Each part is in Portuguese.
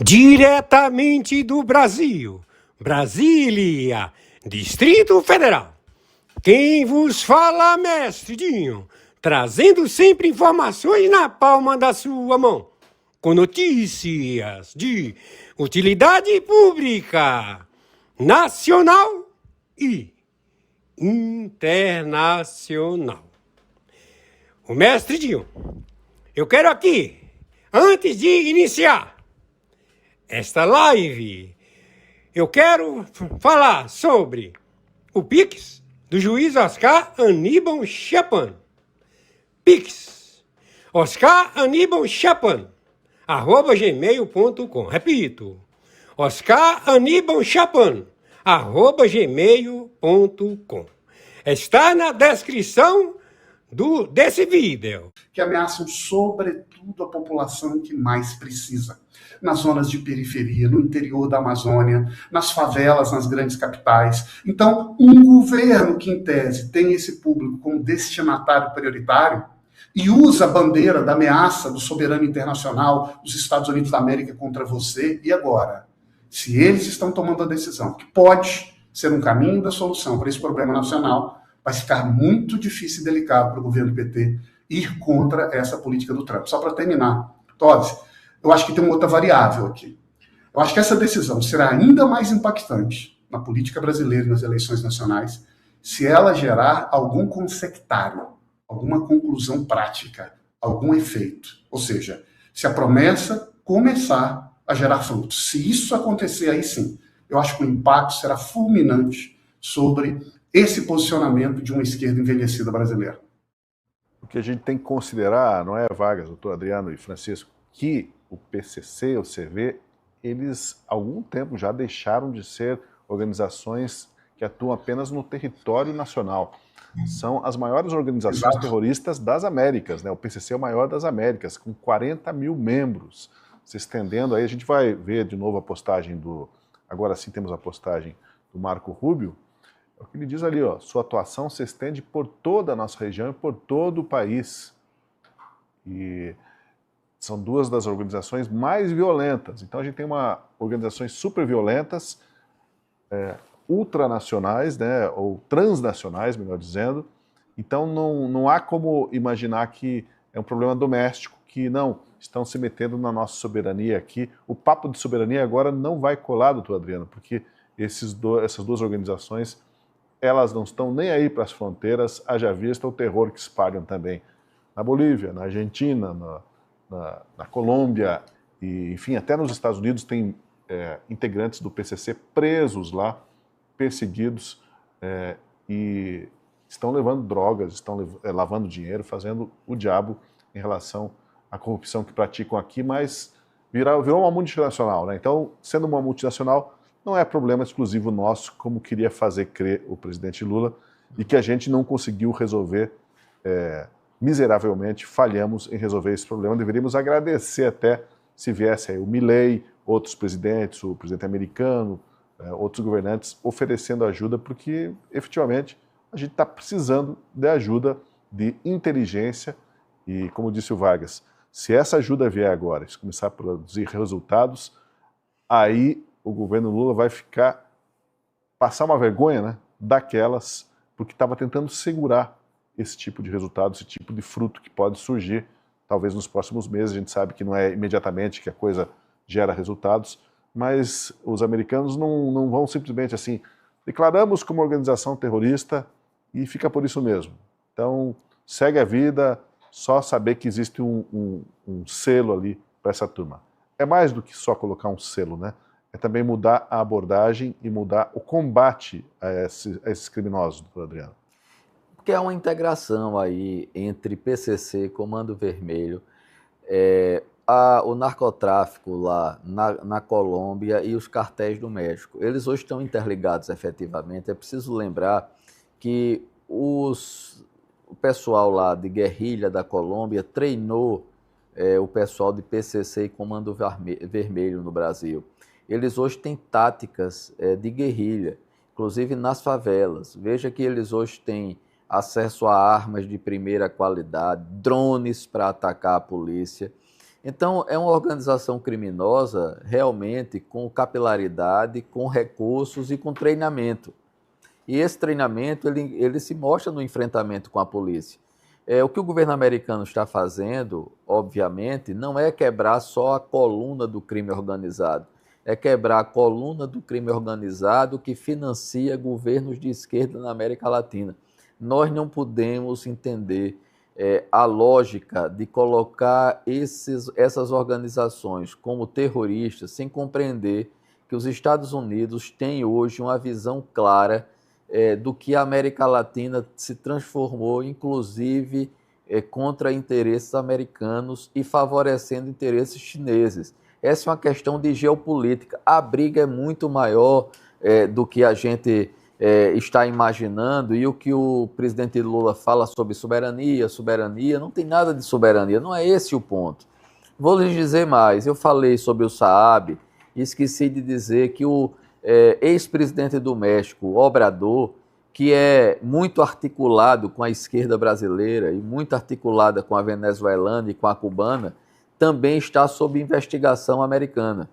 Diretamente do Brasil, Brasília, Distrito Federal. Quem vos fala, mestre Dinho, trazendo sempre informações na palma da sua mão, com notícias de utilidade pública, nacional e internacional. O mestre Dinho, eu quero aqui, antes de iniciar esta live, eu quero falar sobre o Pix do juiz Oscar Aníbal Chapan. Pix, Oscar Aníbal Chapan, @gmail.com. Repito, Oscar Aníbal Chapan, @gmail.com. Está na descrição desse vídeo. Que ameaçam sobretudo a população que mais precisa. Nas zonas de periferia, no interior da Amazônia, nas favelas, nas grandes capitais. Então, um governo que, em tese, tem esse público como destinatário prioritário e usa a bandeira da ameaça do soberano internacional dos Estados Unidos da América contra você, e agora? Se eles estão tomando a decisão que pode ser um caminho da solução para esse problema nacional, vai ficar muito difícil e delicado para o governo PT ir contra essa política do Trump. Só para terminar, Todd, eu acho que tem uma outra variável aqui. Eu acho que essa decisão será ainda mais impactante na política brasileira e nas eleições nacionais se ela gerar algum consectário, alguma conclusão prática, algum efeito. Ou seja, se a promessa começar a gerar frutos. Se isso acontecer, aí sim, eu acho que o impacto será fulminante sobre esse posicionamento de uma esquerda envelhecida brasileira. O que a gente tem que considerar, não é, Vargas, doutor Adriano e Francisco, que o PCC, o CV, eles há algum tempo já deixaram de ser organizações que atuam apenas no território nacional. São as maiores organizações terroristas das Américas, né? O PCC é o maior das Américas, com 40 mil membros, se estendendo. Aí a gente vai ver de novo a postagem do... Agora sim temos a postagem do Marco Rubio. O que ele diz ali, ó, sua atuação se estende por toda a nossa região e por todo o país. E são duas das organizações mais violentas. Então a gente tem organizações super violentas, ultranacionais, né, ou transnacionais, melhor dizendo. Então não há como imaginar que é um problema doméstico, que não estão se metendo na nossa soberania aqui. O papo de soberania agora não vai colar, doutor Adriano, porque essas duas organizações, elas não estão nem aí para as fronteiras, haja vista o terror que espalham também na Bolívia, na Argentina, na Colômbia, e, enfim, até nos Estados Unidos tem integrantes do PCC presos lá, perseguidos, e estão levando drogas, estão lavando dinheiro, fazendo o diabo em relação à corrupção que praticam aqui, mas virou uma multinacional, né? Então, sendo uma multinacional, não é problema exclusivo nosso, como queria fazer crer o presidente Lula, e que a gente não conseguiu resolver miseravelmente, falhamos em resolver esse problema. Deveríamos agradecer até se viesse aí o Milei, outros presidentes, o presidente americano, outros governantes oferecendo ajuda, porque efetivamente a gente está precisando de ajuda, de inteligência, e como disse o Vargas, se essa ajuda vier agora, se começar a produzir resultados, aí o governo Lula vai passar uma vergonha, né, daquelas, porque estava tentando segurar esse tipo de resultado, esse tipo de fruto que pode surgir, talvez nos próximos meses. A gente sabe que não é imediatamente que a coisa gera resultados, mas os americanos não vão simplesmente assim, declaramos como organização terrorista e fica por isso mesmo. Então, segue a vida, só saber que existe um selo ali para essa turma. É mais do que só colocar um selo, né? É também mudar a abordagem e mudar o combate a esses criminosos, doutor Adriano. Porque há uma integração aí entre PCC, Comando Vermelho, o narcotráfico lá na Colômbia e os cartéis do México. Eles hoje estão interligados efetivamente. É preciso lembrar que o pessoal lá de guerrilha da Colômbia treinou o pessoal de PCC e Comando Vermelho no Brasil. Eles hoje têm táticas de guerrilha, inclusive nas favelas. Veja que eles hoje têm acesso a armas de primeira qualidade, drones para atacar a polícia. Então, é uma organização criminosa realmente com capilaridade, com recursos e com treinamento. E esse treinamento ele se mostra no enfrentamento com a polícia. O que o governo americano está fazendo, obviamente, não é quebrar só a coluna do crime organizado, é quebrar a coluna do crime organizado que financia governos de esquerda na América Latina. Nós não podemos entender a lógica de colocar essas organizações como terroristas sem compreender que os Estados Unidos têm hoje uma visão clara do que a América Latina se transformou, inclusive contra interesses americanos e favorecendo interesses chineses. Essa é uma questão de geopolítica. A briga é muito maior do que a gente está imaginando, e o que o presidente Lula fala sobre soberania, não tem nada de soberania, não é esse o ponto. Vou lhes dizer mais, eu falei sobre o Saab e esqueci de dizer que o ex-presidente do México, Obrador, que é muito articulado com a esquerda brasileira e muito articulada com a venezuelana e com a cubana, também está sob investigação americana.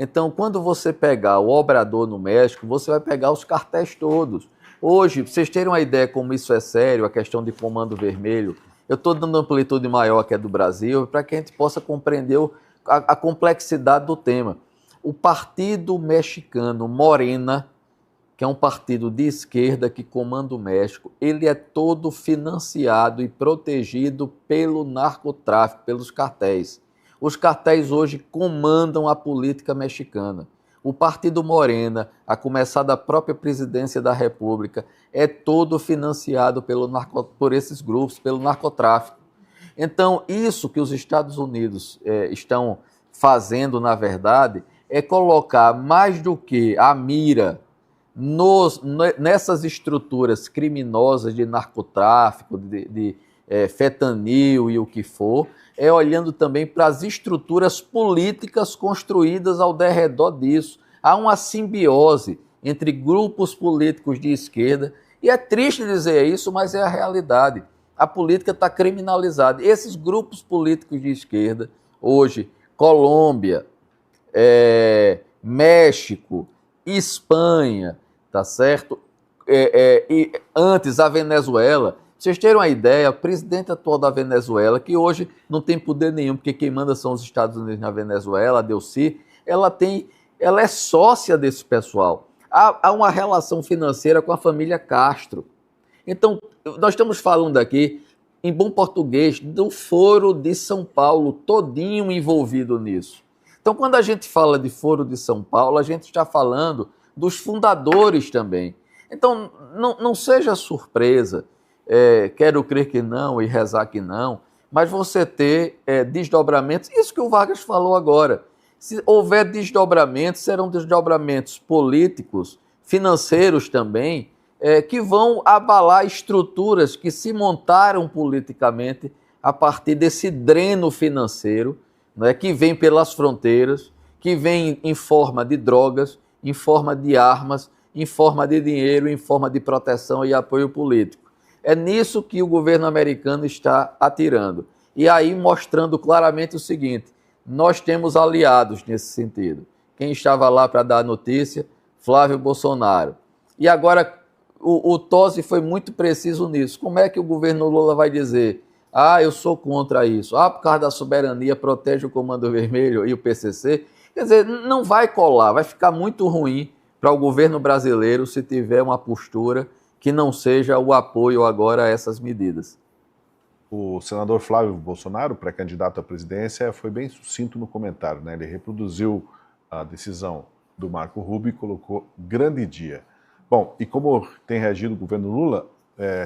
Então, quando você pegar o Obrador no México, você vai pegar os cartéis todos. Hoje, para vocês terem uma ideia como isso é sério, a questão de Comando Vermelho, eu estou dando amplitude maior que a do Brasil, para que a gente possa compreender a complexidade do tema. O partido mexicano Morena, que é um partido de esquerda que comanda o México, ele é todo financiado e protegido pelo narcotráfico, pelos cartéis. Os cartéis hoje comandam a política mexicana. O partido Morena, a começar da própria presidência da República, é todo financiado por esses grupos, pelo narcotráfico. Então, isso que os Estados Unidos estão fazendo, na verdade, é colocar mais do que a mira nessas estruturas criminosas de narcotráfico, de fentanil e o que for, olhando também para as estruturas políticas construídas ao derredor disso. Há uma simbiose entre grupos políticos de esquerda, e é triste dizer isso, mas é a realidade. A política está criminalizada. Esses grupos políticos de esquerda, hoje, Colômbia, México, Espanha, tá certo? E antes a Venezuela. Vocês terem uma ideia, a presidente atual da Venezuela, que hoje não tem poder nenhum, porque quem manda são os Estados Unidos na Venezuela, a Delcy, ela é sócia desse pessoal. Há uma relação financeira com a família Castro. Então, nós estamos falando aqui, em bom português, do Foro de São Paulo, todinho envolvido nisso. Então, quando a gente fala de Foro de São Paulo, a gente está falando dos fundadores também. Então, não seja surpresa, quero crer que não e rezar que não, mas você ter desdobramentos, isso que o Vargas falou agora. Se houver desdobramentos, serão desdobramentos políticos, financeiros também, que vão abalar estruturas que se montaram politicamente a partir desse dreno financeiro, né, que vem pelas fronteiras, que vem em forma de drogas, em forma de armas, em forma de dinheiro, em forma de proteção e apoio político. É nisso que o governo americano está atirando. E aí mostrando claramente o seguinte: nós temos aliados nesse sentido. Quem estava lá para dar a notícia? Flávio Bolsonaro. E agora o Tosi foi muito preciso nisso. Como é que o governo Lula vai dizer: eu sou contra isso, por causa da soberania, protege o Comando Vermelho e o PCC? Quer dizer, não vai colar, vai ficar muito ruim para o governo brasileiro se tiver uma postura que não seja o apoio agora a essas medidas. O senador Flávio Bolsonaro, pré-candidato à presidência, foi bem sucinto no comentário, né? Ele reproduziu a decisão do Marco Rubio e colocou grande dia. Bom, e como tem reagido o governo Lula,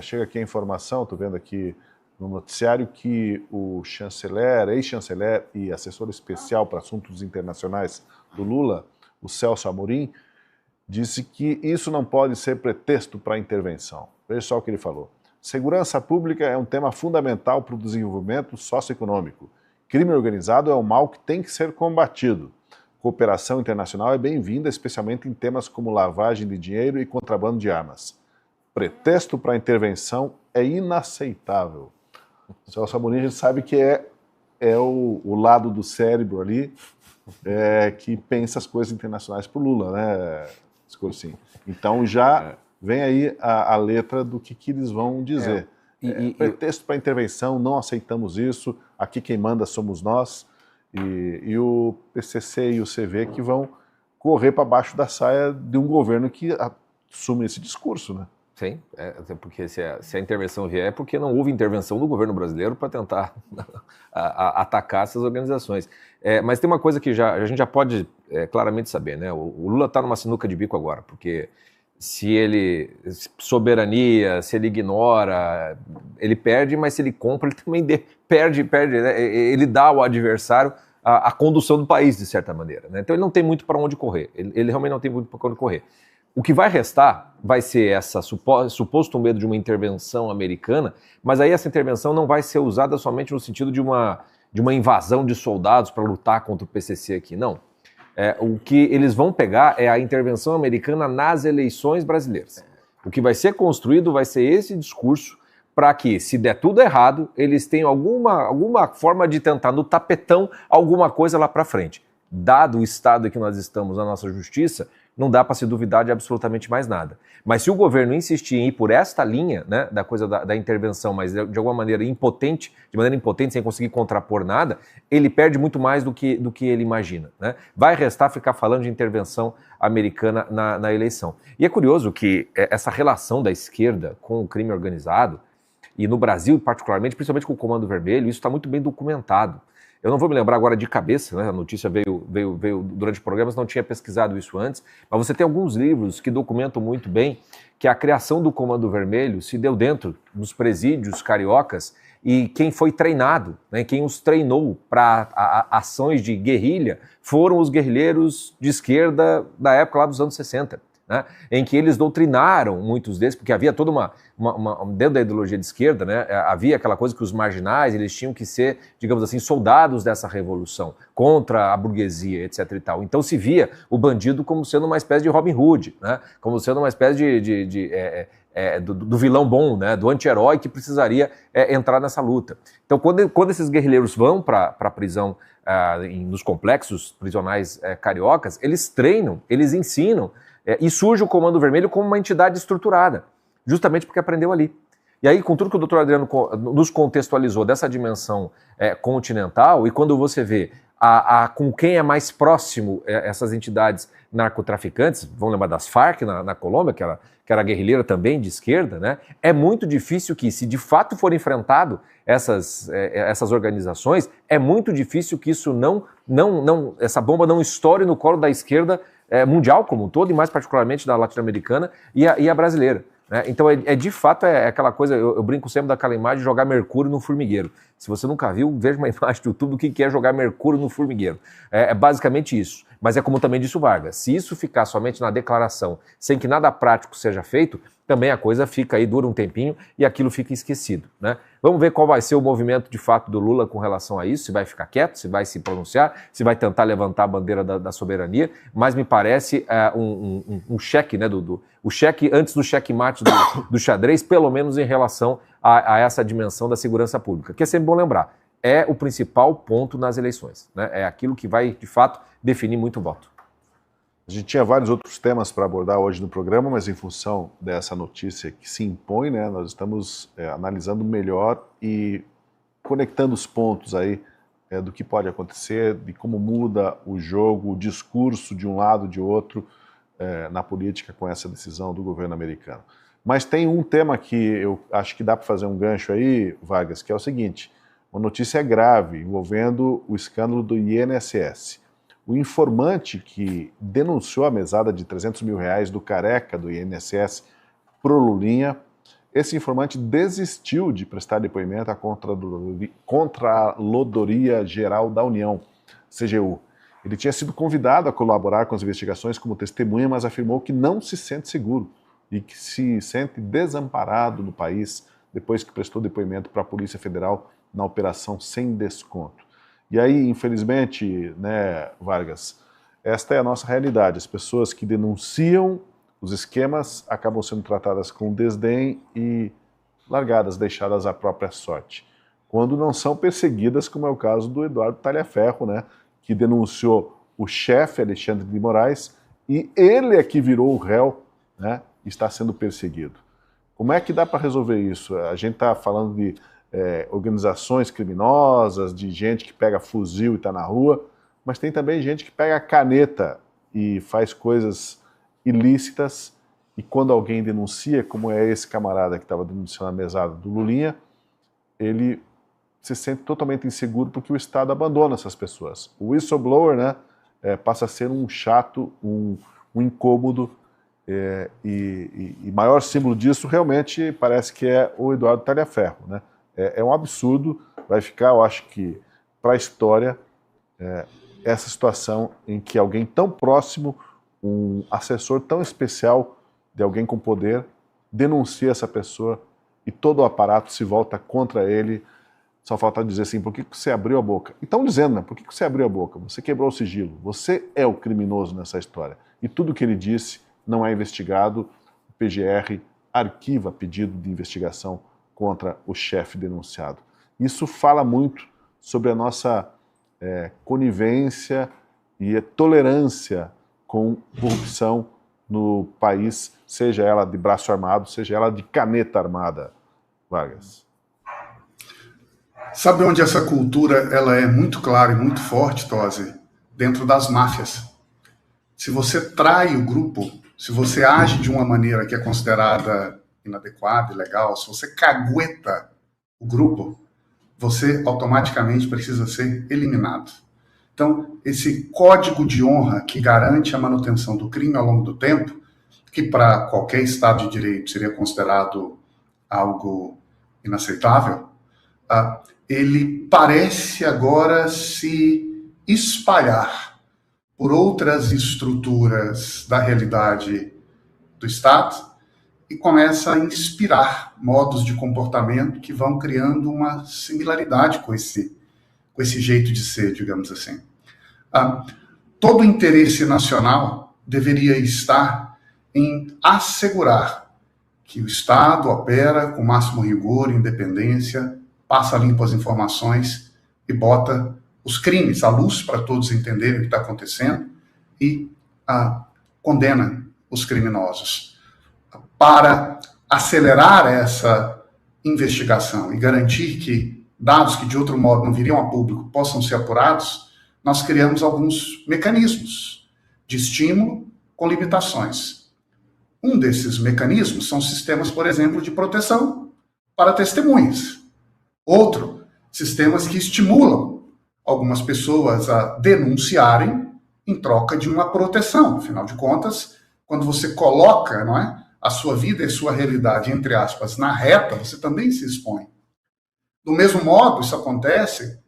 chega aqui a informação, estou vendo aqui no noticiário, que o chanceler, ex-chanceler e assessor especial para assuntos internacionais do Lula, o Celso Amorim, disse que isso não pode ser pretexto para a intervenção. Veja só o que ele falou. Segurança pública é um tema fundamental para o desenvolvimento socioeconômico. Crime organizado é um mal que tem que ser combatido. Cooperação internacional é bem-vinda, especialmente em temas como lavagem de dinheiro e contrabando de armas. Pretexto para a intervenção é inaceitável. O Celso Amorim, a gente sabe que é é o lado do cérebro ali que pensa as coisas internacionais para o Lula, né, Scorsin? Então já vem aí a letra do que eles vão dizer. Pretexto para intervenção, não aceitamos isso, aqui quem manda somos nós, e o PCC e o CV que vão correr para baixo da saia de um governo que assume esse discurso, né? Sim, porque se a intervenção vier é porque não houve intervenção do governo brasileiro para tentar atacar essas organizações. Mas tem uma coisa que a gente já pode claramente saber, né? O Lula está numa sinuca de bico agora, porque soberania, se ele ignora, ele perde, mas se ele compra, ele também perde, né? Ele dá ao adversário a condução do país, de certa maneira, né? Então ele não tem muito para onde correr, ele realmente não tem muito para onde correr. O que vai restar vai ser essa suposto medo de uma intervenção americana, mas aí essa intervenção não vai ser usada somente no sentido de uma invasão de soldados para lutar contra o PCC aqui, não. O que eles vão pegar é a intervenção americana nas eleições brasileiras. O que vai ser construído vai ser esse discurso para que, se der tudo errado, eles tenham alguma forma de tentar no tapetão alguma coisa lá para frente. Dado o estado em que nós estamos na nossa justiça, não dá para se duvidar de absolutamente mais nada. Mas se o governo insistir em ir por esta linha, né, da coisa da intervenção, mas de alguma maneira impotente, sem conseguir contrapor nada, ele perde muito mais do que ele imagina, né? Vai restar ficar falando de intervenção americana na eleição. E é curioso que essa relação da esquerda com o crime organizado, e no Brasil particularmente, principalmente com o Comando Vermelho, isso está muito bem documentado. Eu não vou me lembrar agora de cabeça, né? A notícia veio durante o programa, mas não tinha pesquisado isso antes, mas você tem alguns livros que documentam muito bem que a criação do Comando Vermelho se deu dentro dos presídios cariocas e quem foi treinado, né, quem os treinou para ações de guerrilha foram os guerrilheiros de esquerda da época lá dos anos 60. Né, em que eles doutrinaram muitos deles, porque havia toda dentro da ideologia de esquerda, né, havia aquela coisa que os marginais, eles tinham que ser, digamos assim, soldados dessa revolução, contra a burguesia, etc. e tal. Então se via o bandido como sendo uma espécie de Robin Hood, né, como sendo uma espécie do vilão bom, né, do anti-herói que precisaria entrar nessa luta. Então quando esses guerrilheiros vão para a prisão, nos complexos prisionais cariocas, eles treinam, eles ensinam, e surge o Comando Vermelho como uma entidade estruturada, justamente porque aprendeu ali. E aí, com tudo que o doutor Adriano nos contextualizou dessa dimensão continental, e quando você vê com quem é mais próximo essas entidades narcotraficantes, vamos lembrar das Farc na Colômbia, que era guerrilheira também de esquerda, né? É muito difícil que, se de fato for enfrentado essas organizações, é muito difícil que isso essa bomba não estoure no colo da esquerda mundial como um todo, e mais particularmente da latino-americana e a brasileira. Né? Então, de fato, aquela coisa, eu brinco sempre daquela imagem de jogar mercúrio no formigueiro. Se você nunca viu, veja uma imagem do YouTube do que é jogar mercúrio no formigueiro. É basicamente isso. Mas é como também disse o Vargas, se isso ficar somente na declaração, sem que nada prático seja feito, também a coisa fica aí, dura um tempinho e aquilo fica esquecido. Né? Vamos ver qual vai ser o movimento de fato do Lula com relação a isso, se vai ficar quieto, se vai se pronunciar, se vai tentar levantar a bandeira da soberania, mas me parece um cheque, né, o cheque antes do cheque-mate do xadrez, pelo menos em relação a essa dimensão da segurança pública, que é sempre bom lembrar, é o principal ponto nas eleições, né? É aquilo que vai, de fato, definir muito o voto. A gente tinha vários outros temas para abordar hoje no programa, mas em função dessa notícia que se impõe, né, nós estamos analisando melhor e conectando os pontos aí do que pode acontecer, de como muda o jogo, o discurso de um lado de outro na política com essa decisão do governo americano. Mas tem um tema que eu acho que dá para fazer um gancho aí, Vargas, que é o seguinte: uma notícia grave envolvendo o escândalo do INSS. O informante que denunciou a mesada de R$300 mil do Careca do INSS pro Lulinha, esse informante desistiu de prestar depoimento à Contraloria Geral da União, CGU. Ele tinha sido convidado a colaborar com as investigações como testemunha, mas afirmou que não se sente seguro e que se sente desamparado no país depois que prestou depoimento para a Polícia Federal na operação Sem Desconto. E aí, infelizmente, né, Vargas, esta é a nossa realidade. As pessoas que denunciam os esquemas acabam sendo tratadas com desdém e largadas, deixadas à própria sorte. quando não são perseguidas, como é o caso do Eduardo Talhaferro, né, que denunciou o chefe Alexandre de Moraes e ele é que virou o réu, né, e está sendo perseguido. Como é que dá para resolver isso? A gente está falando de organizações criminosas, de gente que pega fuzil e está na rua, mas tem também gente que pega caneta e faz coisas ilícitas, e quando alguém denuncia, como é esse camarada que estava denunciando a mesada do Lulinha, ele se sente totalmente inseguro porque o Estado abandona essas pessoas. O whistleblower, né, passa a ser um chato, um incômodo, e maior símbolo disso realmente parece que é o Eduardo Talhaferro, né? É um absurdo, vai ficar, eu acho que, para a história, essa situação em que alguém tão próximo, um assessor tão especial de alguém com poder, denuncia essa pessoa e todo o aparato se volta contra ele. Só falta dizer assim, por que você abriu a boca? E estão dizendo, né? Por que você abriu a boca? Você quebrou o sigilo, você é o criminoso nessa história. E tudo que ele disse não é investigado, o PGR arquiva pedido de investigação contra o chefe denunciado. Isso fala muito sobre a nossa conivência e tolerância com corrupção no país, seja ela de braço armado, seja ela de caneta armada. Vargas. Sabe onde essa cultura ela é muito clara e muito forte, Tosi? Dentro das máfias. Se você trai o grupo, se você age de uma maneira que é considerada inadequada, ilegal, se você cagueta o grupo, você automaticamente precisa ser eliminado. Então, esse código de honra que garante a manutenção do crime ao longo do tempo, que para qualquer Estado de Direito seria considerado algo inaceitável, ele parece agora se espalhar por outras estruturas da realidade do Estado e começa a inspirar modos de comportamento que vão criando uma similaridade com esse jeito de ser, digamos assim. Todo o interesse nacional deveria estar em assegurar que o Estado opera com máximo rigor e independência, passa limpo as informações e bota os crimes à luz para todos entenderem o que está acontecendo e condena os criminosos. Para acelerar essa investigação e garantir que dados que de outro modo não viriam a público possam ser apurados, nós criamos alguns mecanismos de estímulo com limitações. Um desses mecanismos são sistemas, por exemplo, de proteção para testemunhas. Outro, sistemas que estimulam algumas pessoas a denunciarem em troca de uma proteção. Afinal de contas, quando você coloca, não é, a sua vida e a sua realidade, entre aspas, na reta, você também se expõe. Do mesmo modo, isso acontece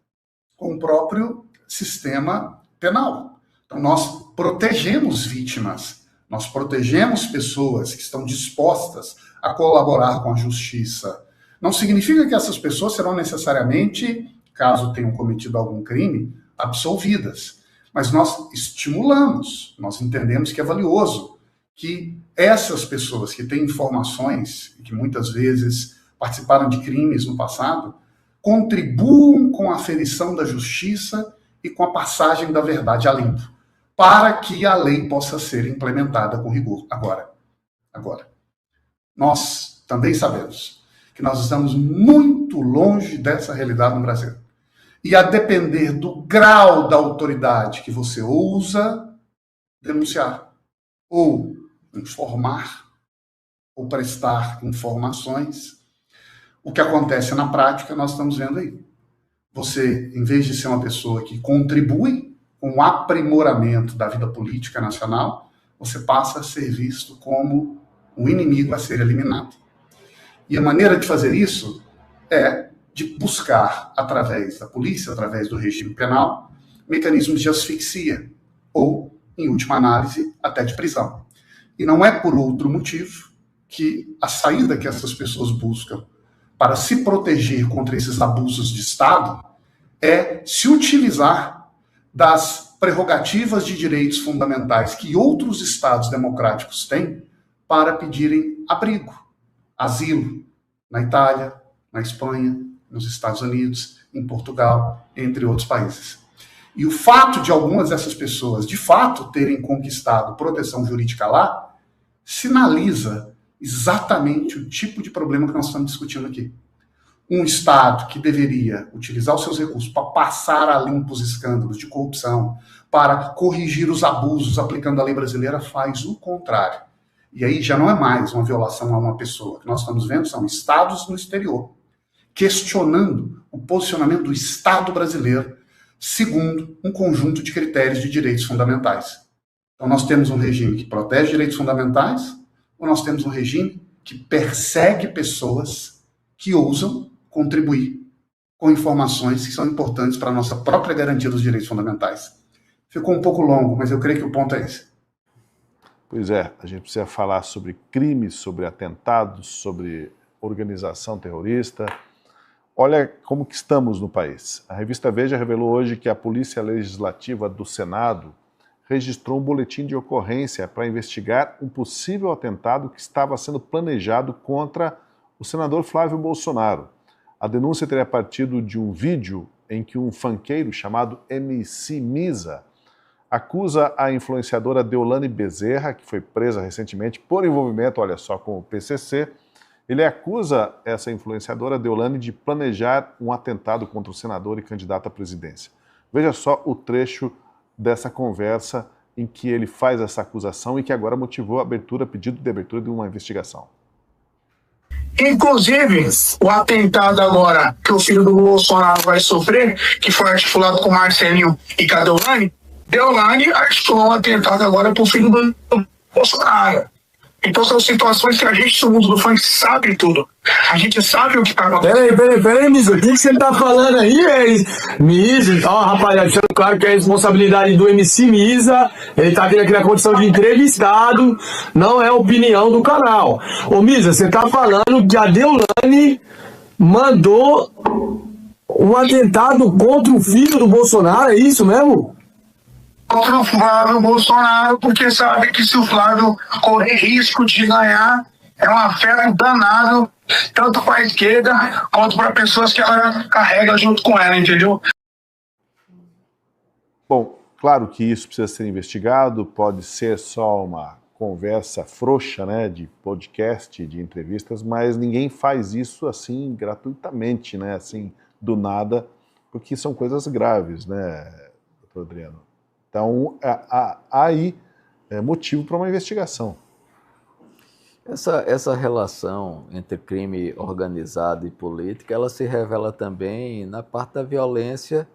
com o próprio sistema penal. Então, nós protegemos vítimas, nós protegemos pessoas que estão dispostas a colaborar com a justiça. Não significa que essas pessoas serão necessariamente, caso tenham cometido algum crime, absolvidas. Mas nós estimulamos, nós entendemos que é valioso que essas pessoas que têm informações, e que muitas vezes participaram de crimes no passado, contribuam com a aferição da justiça e com a passagem da verdade a limpo, para que a lei possa ser implementada com rigor. Agora, nós também sabemos que nós estamos muito longe dessa realidade no Brasil. E a depender do grau da autoridade que você ousa denunciar, ou informar, ou prestar informações, o que acontece na prática nós estamos vendo aí. Você, em vez de ser uma pessoa que contribui com o aprimoramento da vida política nacional, você passa a ser visto como um inimigo a ser eliminado. E a maneira de fazer isso é de buscar, através da polícia, através do regime penal, mecanismos de asfixia, ou, em última análise, até de prisão. E não é por outro motivo que a saída que essas pessoas buscam para se proteger contra esses abusos de Estado é se utilizar das prerrogativas de direitos fundamentais que outros Estados democráticos têm para pedirem abrigo, asilo, na Itália, na Espanha, nos Estados Unidos, em Portugal, entre outros países. E o fato de algumas dessas pessoas, de fato, terem conquistado proteção jurídica lá, sinaliza exatamente o tipo de problema que nós estamos discutindo aqui. Um Estado que deveria utilizar os seus recursos para passar a limpo os escândalos de corrupção, para corrigir os abusos aplicando a lei brasileira, faz o contrário. E aí já não é mais uma violação a uma pessoa. O que nós estamos vendo são estados no exterior questionando o posicionamento do Estado brasileiro segundo um conjunto de critérios de direitos fundamentais. Então nós temos um regime que protege direitos fundamentais ou nós temos um regime que persegue pessoas que ousam contribuir com informações que são importantes para a nossa própria garantia dos direitos fundamentais. Ficou um pouco longo, mas eu creio que o ponto é esse. Pois é, a gente precisa falar sobre crimes, sobre atentados, sobre organização terrorista. Olha como que estamos no país. A revista Veja revelou hoje que a Polícia Legislativa do Senado registrou um boletim de ocorrência para investigar um possível atentado que estava sendo planejado contra o senador Flávio Bolsonaro. A denúncia teria partido de um vídeo em que um funkeiro chamado MC Misa acusa a influenciadora Deolane Bezerra, que foi presa recentemente por envolvimento, olha só, com o PCC. Ele acusa essa influenciadora Deolane de planejar um atentado contra o senador e candidato à presidência. Veja só o trecho dessa conversa em que ele faz essa acusação e que agora motivou pedido de abertura de uma investigação. Inclusive, o atentado agora que o filho do Bolsonaro vai sofrer, que foi articulado com Marcelinho e com a Deolane articulou um atentado agora para o filho do Bolsonaro. Então são situações que a gente do mundo do funk sabe tudo. A gente sabe o que tá acontecendo. Peraí, Misa, o que você tá falando aí, Misa? Ó, rapaziada, deixando claro que é a responsabilidade do MC Misa, ele tá vindo aqui na condição de entrevistado, não é opinião do canal. Ô Misa, você tá falando que a Deolane mandou um atentado contra o filho do Bolsonaro, é isso mesmo? Contra o Flávio Bolsonaro, porque sabe que se o Flávio correr risco de ganhar, é uma fera danado, tanto para a esquerda quanto para pessoas que ela carrega junto com ela, entendeu? Bom, claro que isso precisa ser investigado, pode ser só uma conversa frouxa, né, de podcast, de entrevistas, mas ninguém faz isso assim gratuitamente, né, assim, do nada, porque são coisas graves, né, doutor Adriano? Então, há aí motivo para uma investigação. Essa relação entre crime organizado e política, ela se revela também na parte da violência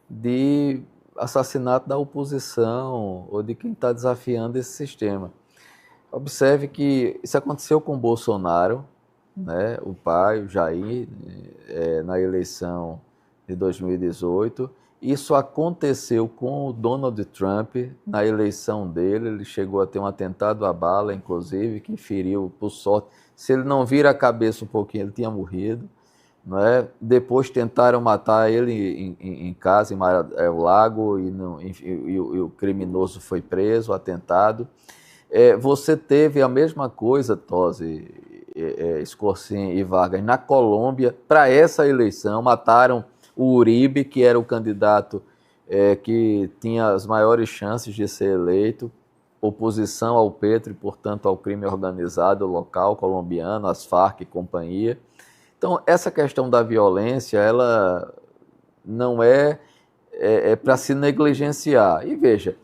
de assassinato da oposição ou de quem está desafiando esse sistema. Observe que isso aconteceu com o Bolsonaro, né, o pai, o Jair, na eleição de 2018. Isso aconteceu com o Donald Trump na eleição dele. Ele chegou a ter um atentado à bala, inclusive, que feriu, por sorte. Se ele não vira a cabeça um pouquinho, ele tinha morrido. Né? Depois tentaram matar ele em casa, em Mar-a-Lago, e o criminoso foi preso, atentado. Você teve a mesma coisa, Tosi, Escorcin e Vargas, na Colômbia, para essa eleição, mataram o Uribe, que era o candidato que tinha as maiores chances de ser eleito, oposição ao Petro e, portanto, ao crime organizado local colombiano, as Farc e companhia. Então, essa questão da violência, ela não é para se negligenciar. E veja,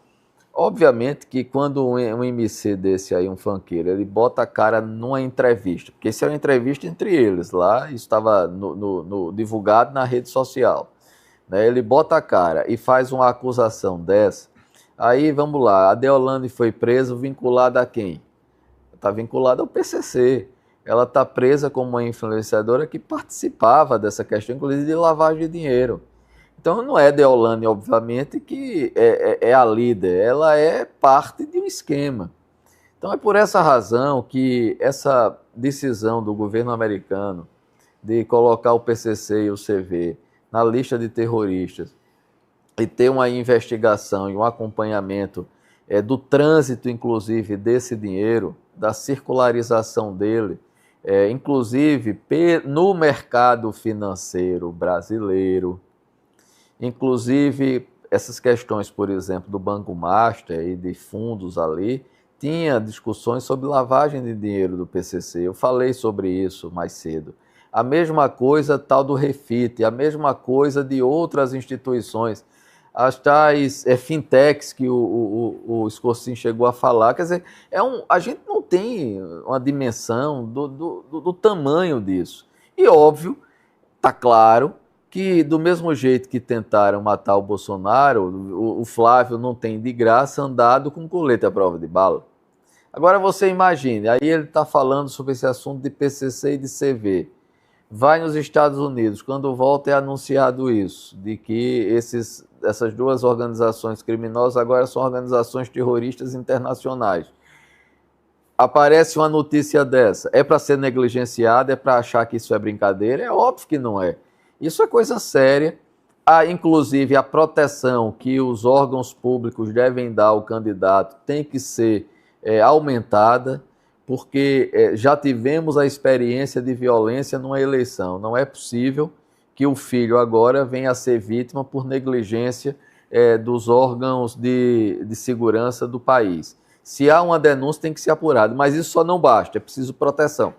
obviamente que quando um MC desse aí, um funkeiro, ele bota a cara numa entrevista, porque isso é uma entrevista entre eles lá, isso estava divulgado na rede social, né? Ele bota a cara e faz uma acusação dessa, aí vamos lá, a Deolane foi presa vinculada a quem? Está vinculada ao PCC. Ela está presa como uma influenciadora que participava dessa questão, inclusive de lavagem de dinheiro. Então não é Deolane, obviamente, que é a líder, ela é parte de um esquema. Então é por essa razão que essa decisão do governo americano de colocar o PCC e o CV na lista de terroristas e ter uma investigação e um acompanhamento do trânsito, inclusive, desse dinheiro, da circularização dele, inclusive no mercado financeiro brasileiro, inclusive essas questões, por exemplo, do Banco Master e de fundos ali, tinha discussões sobre lavagem de dinheiro do PCC. Eu falei sobre isso mais cedo. A mesma coisa tal do Refit, a mesma coisa de outras instituições, as tais fintechs que o Scorsin chegou a falar. Quer dizer, a gente não tem uma dimensão do tamanho disso. E óbvio, está claro que do mesmo jeito que tentaram matar o Bolsonaro, o Flávio não tem de graça andado com colete à prova de bala. Agora você imagine, aí ele está falando sobre esse assunto de PCC e de CV. Vai nos Estados Unidos, quando volta é anunciado isso, de que essas duas organizações criminosas agora são organizações terroristas internacionais. Aparece uma notícia dessa, é para ser negligenciada, é para achar que isso é brincadeira? É óbvio que não é. Isso é coisa séria. Inclusive, a proteção que os órgãos públicos devem dar ao candidato tem que ser aumentada, porque já tivemos a experiência de violência numa eleição. Não é possível que o filho agora venha a ser vítima por negligência dos órgãos de segurança do país. Se há uma denúncia, tem que ser apurada, mas isso só não basta, é preciso proteção.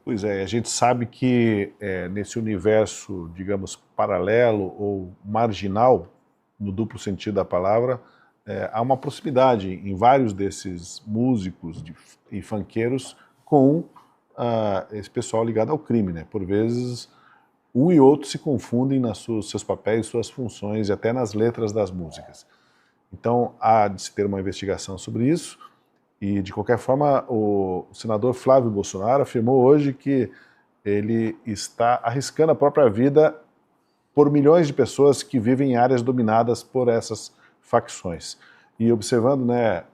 Pois é, a gente sabe que nesse universo, digamos, paralelo ou marginal, no duplo sentido da palavra, há uma proximidade em vários desses músicos e funkeiros com esse pessoal ligado ao crime, né? Por vezes, um e outro se confundem seus papéis, suas funções e até nas letras das músicas. Então, há de se ter uma investigação sobre isso e, de qualquer forma, o senador Flávio Bolsonaro afirmou hoje que ele está arriscando a própria vida por milhões de pessoas que vivem em áreas dominadas por essas facções. E observando, né,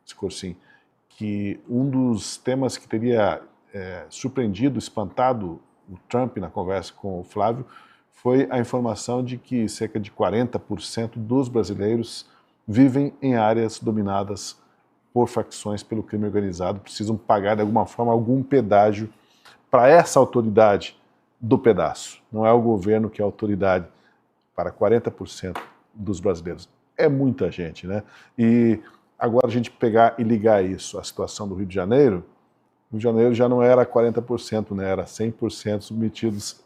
Scorsin, que um dos temas que teria surpreendido, espantado o Trump na conversa com o Flávio foi a informação de que cerca de 40% dos brasileiros vivem em áreas dominadas por facções pelo crime organizado, precisam pagar de alguma forma algum pedágio para essa autoridade do pedaço. Não é o governo que é a autoridade para 40% dos brasileiros. É muita gente, né? E agora a gente pegar e ligar isso à situação do Rio de Janeiro, o Rio de Janeiro já não era 40%, né? Era 100% submetidos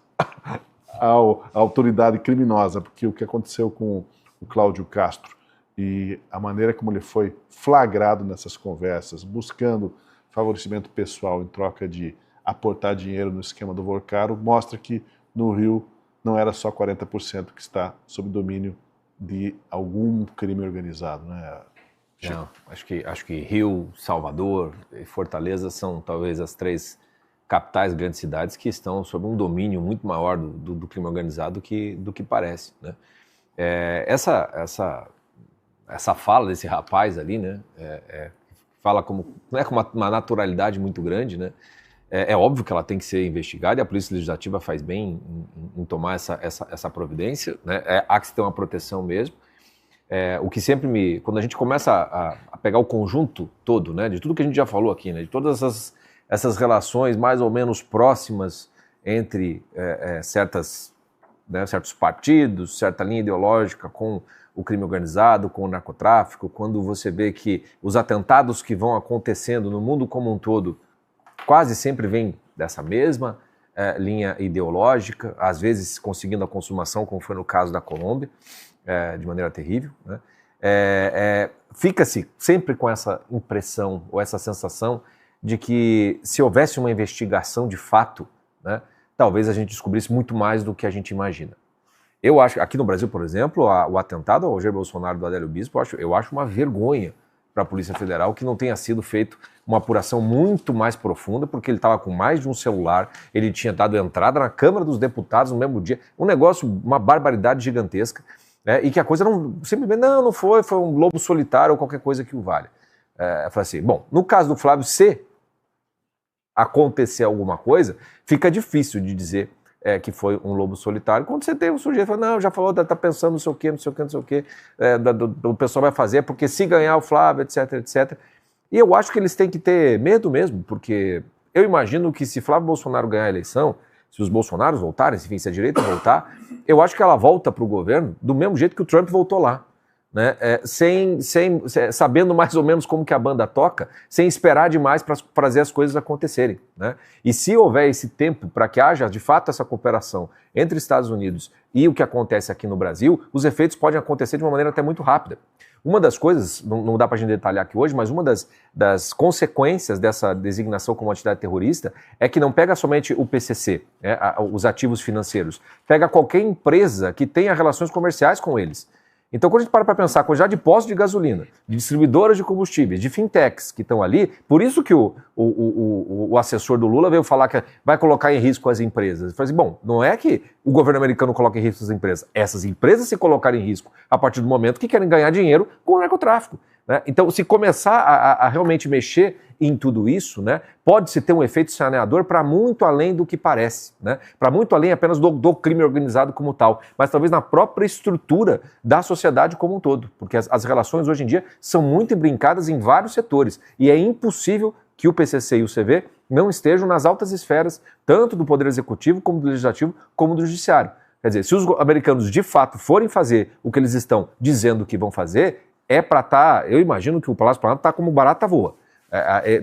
à autoridade criminosa, porque o que aconteceu com o Cláudio Castro e a maneira como ele foi flagrado nessas conversas, buscando favorecimento pessoal em troca de aportar dinheiro no esquema do Vorcaro, mostra que no Rio não era só 40% que está sob domínio de algum crime organizado, né? Não, acho que Rio, Salvador e Fortaleza são talvez as três capitais, grandes cidades que estão sob um domínio muito maior do crime organizado do que parece, né? Essa fala desse rapaz ali, né? Fala não é com uma naturalidade muito grande, né? É óbvio que ela tem que ser investigada e a Polícia Legislativa faz bem em tomar essa providência, né? Há que se ter uma proteção mesmo. O que sempre quando a gente começa a pegar o conjunto todo, né, de tudo que a gente já falou aqui, né, de todas essas relações mais ou menos próximas entre certos partidos, certa linha ideológica com o crime organizado, com o narcotráfico, quando você vê que os atentados que vão acontecendo no mundo como um todo quase sempre vêm dessa mesma linha ideológica, às vezes conseguindo a consumação, como foi no caso da Colômbia, de maneira terrível, né? Fica-se sempre com essa impressão ou essa sensação de que se houvesse uma investigação de fato, né, talvez a gente descobrisse muito mais do que a gente imagina. Eu acho, aqui no Brasil, por exemplo, o atentado ao Jair Bolsonaro do Adélio Bispo, eu acho uma vergonha para a Polícia Federal que não tenha sido feito uma apuração muito mais profunda, porque ele estava com mais de um celular, ele tinha dado entrada na Câmara dos Deputados no mesmo dia, um negócio, uma barbaridade gigantesca, e que a coisa simplesmente não foi um lobo solitário ou qualquer coisa que o valha. Eu falei assim, bom, no caso do Flávio, se acontecer alguma coisa, fica difícil de dizer que foi um lobo solitário. Quando você tem um sujeito que fala, não, já falou, tá pensando não sei o quê, o pessoal vai fazer, porque se ganhar o Flávio, etc, etc. E eu acho que eles têm que ter medo mesmo, porque eu imagino que se Flávio Bolsonaro ganhar a eleição, se os Bolsonaros voltarem, enfim, se a direita voltar, eu acho que ela volta para o governo do mesmo jeito que o Trump voltou lá. Né? Sabendo mais ou menos como que a banda toca, sem esperar demais para fazer as coisas acontecerem. Né? E se houver esse tempo para que haja de fato essa cooperação entre Estados Unidos e o que acontece aqui no Brasil, os efeitos podem acontecer de uma maneira até muito rápida. Uma das coisas, não dá para a gente detalhar aqui hoje, mas uma das consequências dessa designação como atividade terrorista é que não pega somente o PCC, os ativos financeiros, pega qualquer empresa que tenha relações comerciais com eles. Então, quando a gente para pensar, com já de postos de gasolina, de distribuidoras de combustíveis, de fintechs que estão ali, por isso que o assessor do Lula veio falar que vai colocar em risco as empresas. Ele falou assim, bom, não é que o governo americano coloca em risco as empresas, essas empresas se colocarem em risco a partir do momento que querem ganhar dinheiro com o narcotráfico. Né? Então, se começar a realmente mexer em tudo isso, né, pode-se ter um efeito saneador para muito além do que parece, né? Para muito além apenas do crime organizado como tal, mas talvez na própria estrutura da sociedade como um todo, porque as relações hoje em dia são muito brincadas em vários setores e é impossível que o PCC e o CV não estejam nas altas esferas, tanto do Poder Executivo, como do Legislativo, como do Judiciário. Quer dizer, se os americanos de fato forem fazer o que eles estão dizendo que vão fazer, é para estar, eu imagino que o Palácio do Planalto está como barata voa.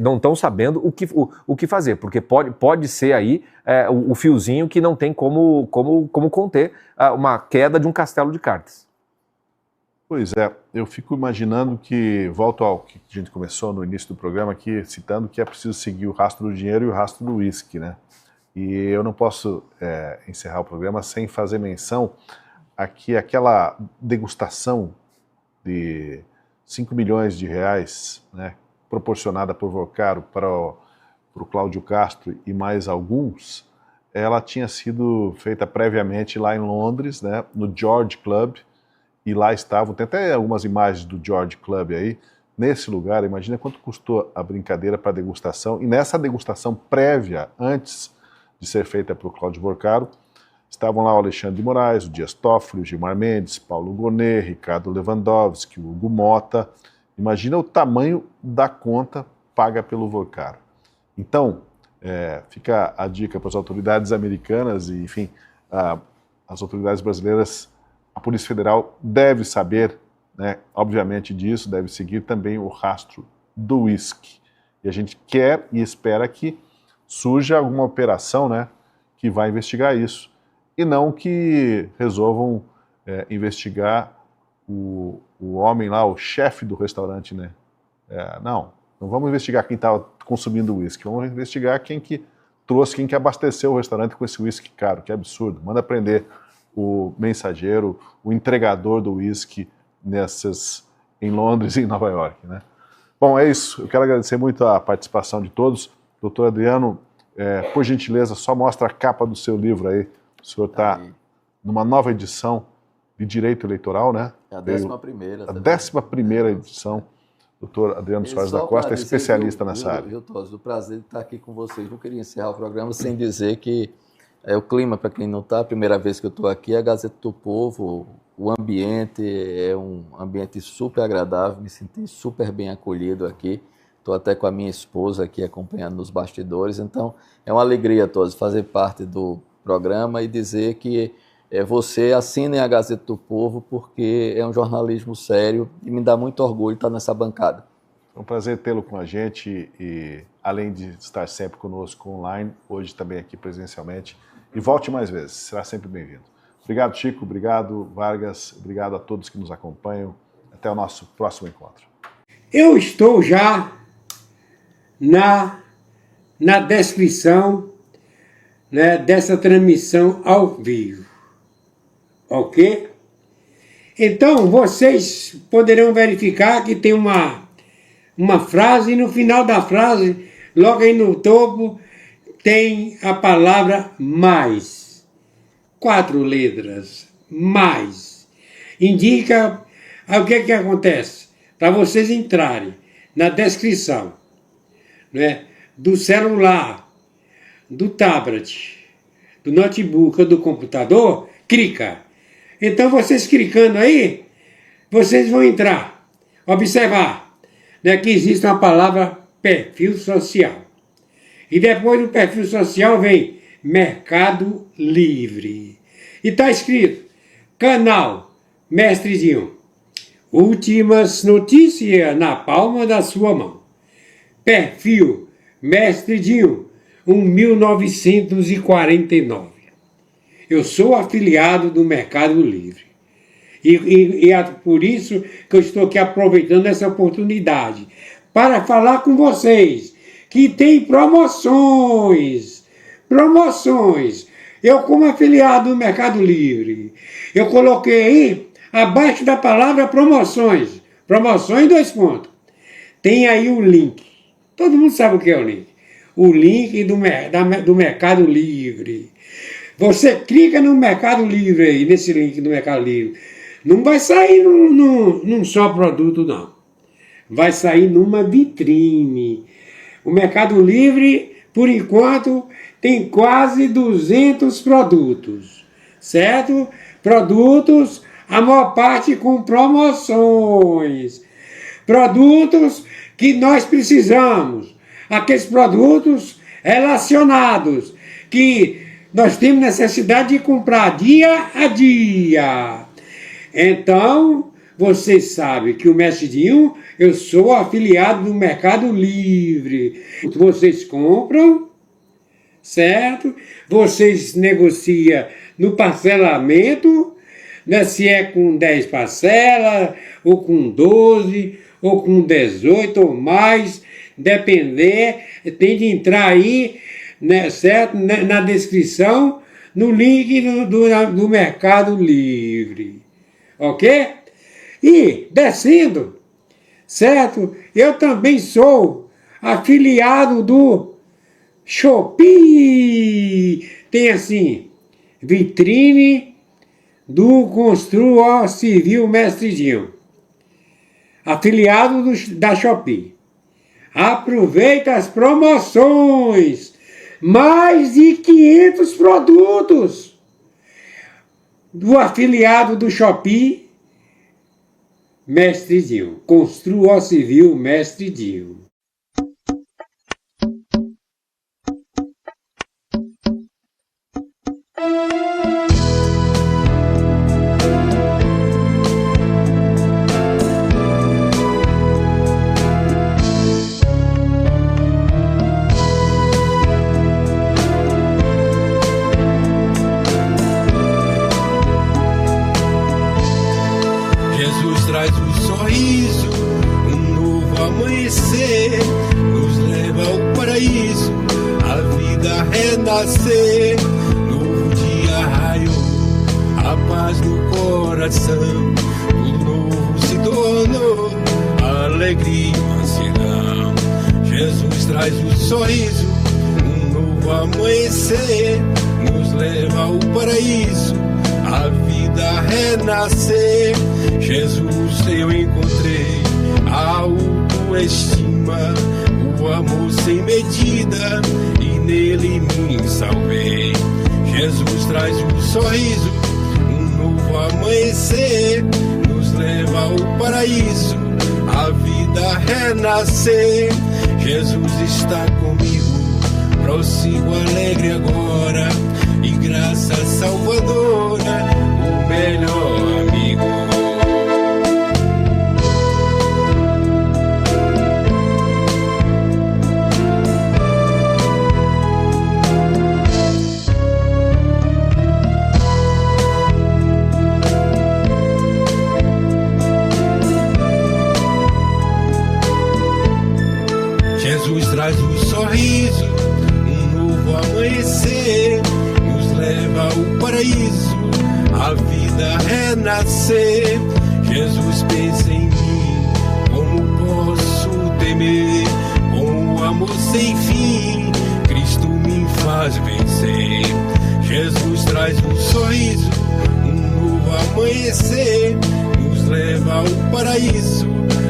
Não estão sabendo o que fazer, porque pode ser aí o fiozinho que não tem como conter uma queda de um castelo de cartas. Pois é, eu fico imaginando que, volto ao que a gente começou no início do programa aqui, citando que é preciso seguir o rastro do dinheiro e o rastro do uísque, né? E eu não posso encerrar o programa sem fazer menção aqui aquela degustação de 5 milhões de reais, né, proporcionada por Vorcaro para o Cláudio Castro e mais alguns, ela tinha sido feita previamente lá em Londres, né, no George Club, e lá estavam, tem até algumas imagens do George Club aí, nesse lugar. Imagina quanto custou a brincadeira para a degustação, e nessa degustação prévia, antes de ser feita para o Cláudio Vorcaro, estavam lá o Alexandre de Moraes, o Dias Toffoli, o Gilmar Mendes, Paulo Gonet, Ricardo Lewandowski, o Hugo Mota. Imagina o tamanho da conta paga pelo Vorcaro. Então, fica a dica para as autoridades americanas e, enfim, as autoridades brasileiras, a Polícia Federal deve saber, né, obviamente disso, deve seguir também o rastro do uísque. E a gente quer e espera que surja alguma operação, né, que vai investigar isso. E não que resolvam investigar o homem lá, o chefe do restaurante, né? Não vamos investigar quem estava consumindo uísque, vamos investigar quem que trouxe, quem que abasteceu o restaurante com esse uísque caro, que absurdo. Manda prender o mensageiro, o entregador do uísque em Londres e em Nova York, né? Bom, é isso. Eu quero agradecer muito a participação de todos. Doutor Adriano, por gentileza, só mostra a capa do seu livro aí. O senhor está numa nova edição de Direito Eleitoral, né? É a 11ª. A 11ª edição. Doutor Adriano Soares da Costa é especialista nessa área. Eu estou do prazer de estar aqui com vocês. Não queria encerrar o programa sem dizer que o clima, para quem não está, a primeira vez que eu estou aqui, é a Gazeta do Povo, o ambiente é um ambiente super agradável, me senti super bem acolhido aqui. Estou até com a minha esposa aqui acompanhando nos bastidores, então é uma alegria a todos fazer parte do programa e dizer que você assinem a Gazeta do Povo porque é um jornalismo sério e me dá muito orgulho estar nessa bancada. É um prazer tê-lo com a gente e, além de estar sempre conosco online, hoje também aqui presencialmente. E volte mais vezes, será sempre bem-vindo. Obrigado, Chico, obrigado, Vargas, obrigado a todos que nos acompanham. Até o nosso próximo encontro. Eu estou já na descrição, né, dessa transmissão ao vivo. Ok? Então, vocês poderão verificar que tem uma frase, e no final da frase, logo aí no topo, tem a palavra mais. 4 letras. Mais. Indica o que acontece. Para vocês entrarem na descrição, né, do celular, do tablet, do notebook ou do computador, clica. Então, vocês clicando aí, vocês vão entrar, observar. né, que existe uma palavra perfil social. E depois do perfil social vem Mercado Livre. E está escrito, canal Mestre Dinho. Últimas notícias na palma da sua mão. Perfil Mestre Dinho, 1949. Eu sou afiliado do Mercado Livre. E é por isso que eu estou aqui aproveitando essa oportunidade para falar com vocês que tem promoções. Eu, como afiliado do Mercado Livre, eu coloquei aí, abaixo da palavra promoções, 2 pontos. Tem aí o link. Todo mundo sabe o que é o link. O link do Mercado Livre. Você clica no Mercado Livre aí, nesse link do Mercado Livre. Não vai sair num só produto, não. Vai sair numa vitrine. O Mercado Livre, por enquanto, tem quase 200 produtos, certo? Produtos, a maior parte com promoções. Produtos que nós precisamos. Aqueles produtos relacionados, que nós temos necessidade de comprar dia a dia. Então, vocês sabem que o Mestre Dinho, eu sou afiliado do Mercado Livre. Vocês compram, certo? Vocês negociam no parcelamento, né? Se é com 10 parcelas, ou com 12, ou com 18 ou mais, depender, tem de entrar aí, né, certo? Na descrição, no link do Mercado Livre. Ok? E, descendo, certo? Eu também sou afiliado do Shopee. Tem assim, vitrine do Construa Civil Mestre Dinho. Afiliado da Shopee. Aproveita as promoções. Mais de 500 produtos do afiliado do Shopee Mestre Dinho. Construa Civil Mestre Dinho. Traz um sorriso, um novo amanhecer, nos leva ao paraíso, a vida renascer, novo dia raiou, a paz no coração, tudo novo se tornou, alegria e mansidão. Jesus traz um sorriso, um novo amanhecer, nos leva ao paraíso, a vida renascer. Jesus, eu encontrei a autoestima, o amor sem medida, e nele me salvei. Jesus traz um sorriso, um novo amanhecer, nos leva ao paraíso, a vida renascer. Jesus está comigo, prossigo alegre agora, e graça salvadora, o melhor amigo. Jesus traz um sorriso, um novo amanhecer, nos leva ao paraíso, a vida renascer. Jesus pensa em mim, como posso temer, com o amor sem fim, Cristo me faz vencer. Jesus traz um sorriso, um novo amanhecer, nos leva ao paraíso,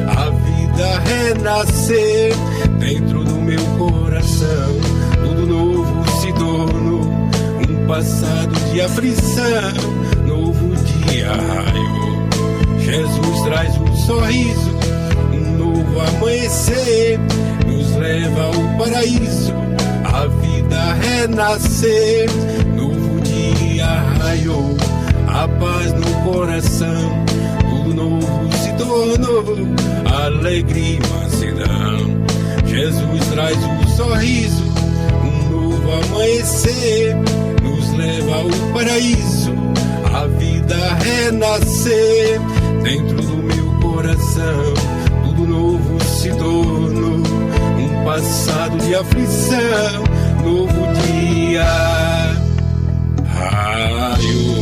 a vida renascer. Dentro do meu coração, tudo novo se tornou, um passado de aflição, novo dia raiou. Jesus traz um sorriso, um novo novo amanhecer nos leva ao paraíso, a vida renascer. Novo dia raiou, a paz no coração, tudo novo se tornou, alegria e mansidão. Jesus traz um sorriso, um novo amanhecer nos leva ao paraíso, a vida renascer. Dentro do meu coração tudo novo se tornou, um passado de aflição, novo dia raiou.